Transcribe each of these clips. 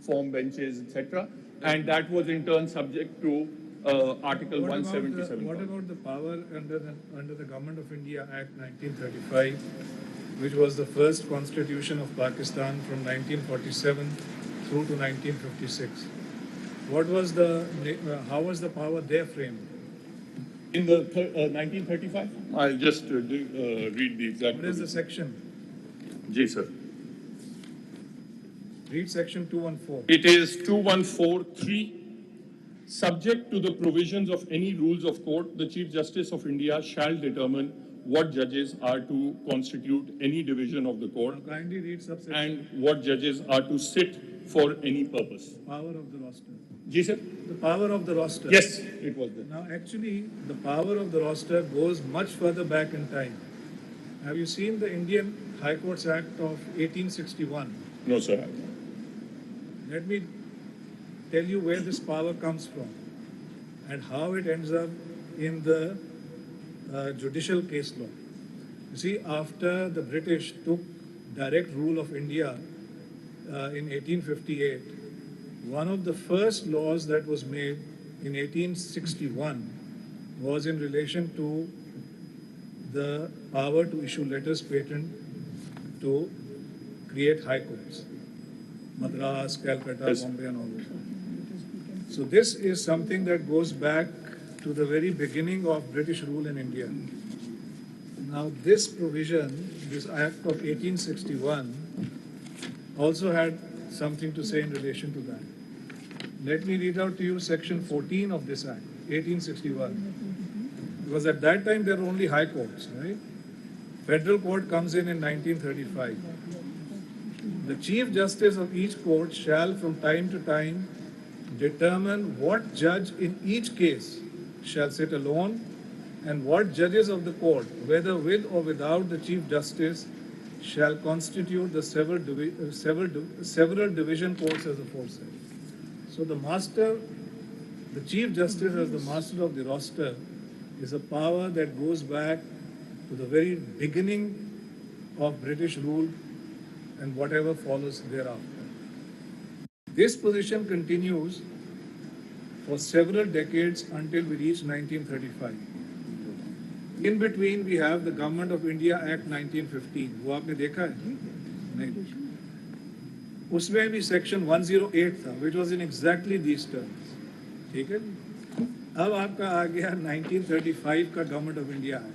form benches, etc. And that was in turn subject to Article 177. What about the power under the Government of India Act 1935, which was the first constitution of Pakistan from 1947 through to 1956? How was the power there framed? In the 1935, I'll just read the exact. What is the section? Ji, sir. Read section 214. It is 2143. Subject to the provisions of any rules of court, the Chief Justice of India shall determine what judges are to constitute any division of the court. Now kindly read subsection. And what judges are to sit for any purpose. Power of the roster. Ji, sir? The power of the roster. Yes, it was there. Now actually, the power of the roster goes much further back in time. Have you seen the Indian High Courts Act of 1861? No, sir. Let me tell you where this power comes from and how it ends up in the judicial case law. You see, after the British took direct rule of India in 1858, one of the first laws that was made in 1861 was in relation to the power to issue letters patent to create high courts. Madras, Calcutta, Yes. Bombay and all that. So this is something that goes back to the very beginning of British rule in India. Now this provision, this Act of 1861, also had something to say in relation to that. Let me read out to you section 14 of this Act, 1861. Because at that time there were only high courts, right? Federal court comes in 1935. The Chief Justice of each court shall from time to time determine what judge in each case shall sit alone and what judges of the court, whether with or without the Chief Justice, shall constitute the several division courts as aforesaid. So the Chief Justice as the master of the roster is a power that goes back to the very beginning of British rule and whatever follows thereafter. This position continues for several decades until we reach 1935. In between, we have the Government of India Act 1915. वो आपने देखा है? नहीं. उसमें भी section 108 था, which was in exactly these terms. ठीक है? अब आपका आ गया 1935 का Government of India Act,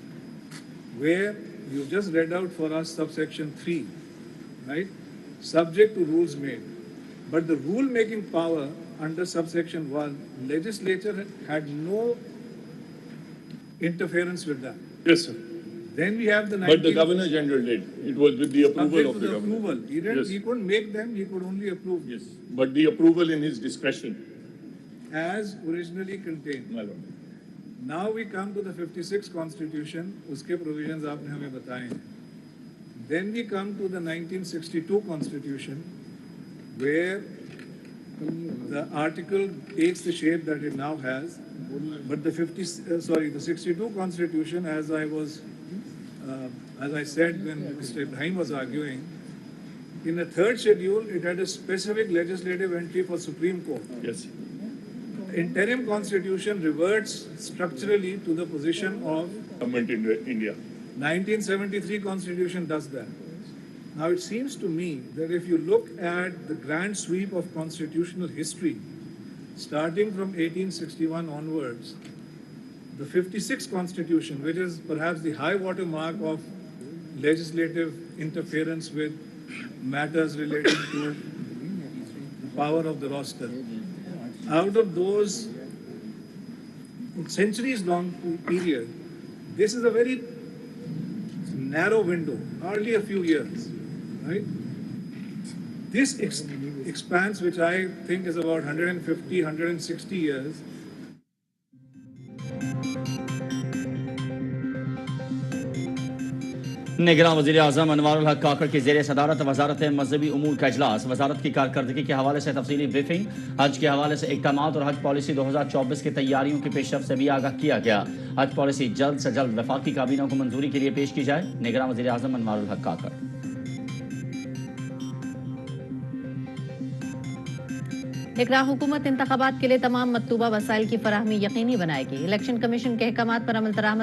where you just read out for us subsection 3, right? Subject to rules made. But the rule-making power under subsection 1, legislature had no interference with that. Yes, sir. Then we have the But the Governor General did. It was with the approval of the Governor. Approval. He couldn't make them, he could only approve. Yes, but the approval in his discretion. As originally contained. My lord. Now we come to the 56th Constitution, uske provisions aapne hame bataye hain. Then we come to the 1962 Constitution, where the article takes the shape that it now has. But the 62 Constitution, as I said when Mr. Ibrahim was arguing, in the third schedule, it had a specific legislative entry for Supreme Court. Yes. Interim Constitution reverts structurally to the position of Government in India. 1973 Constitution does that. Now it seems to me that if you look at the grand sweep of constitutional history, starting from 1861 onwards, the 56th Constitution, which is perhaps the high water mark of legislative interference with matters relating to the power of the roster, out of those centuries-long period, this is a very narrow window, hardly a few years, right? This expanse, which I think is about 150, 160 years, निगरान वज़ीर-ए-आज़म अनवारुल हक काकड़ की ज़ेर सदारत वज़ारत मज़हबी उमूर का इजलास, वज़ारत की कारकर्दगी के हवाले से तफसीली ब्रीफिंग, हज के हवाले से इक़दामात और हज पॉलिसी 2024 की तैयारियों की पेशरफ से भी आगाह किया गया। हज पॉलिसी जल्द से जल्द वफाकी काबीना को मंजूरी के लिए पेश की जाए। निगरान वज़ीर-ए-आज़म अनवारुल हक काकड़। इकरा हुकूमत इंतखाबात के लिए तमाम मतलूबा वसाइल की फराहमी यकीनी बनाएगी। इलेक्शन कमीशन के अहकामात पर अमल दरामद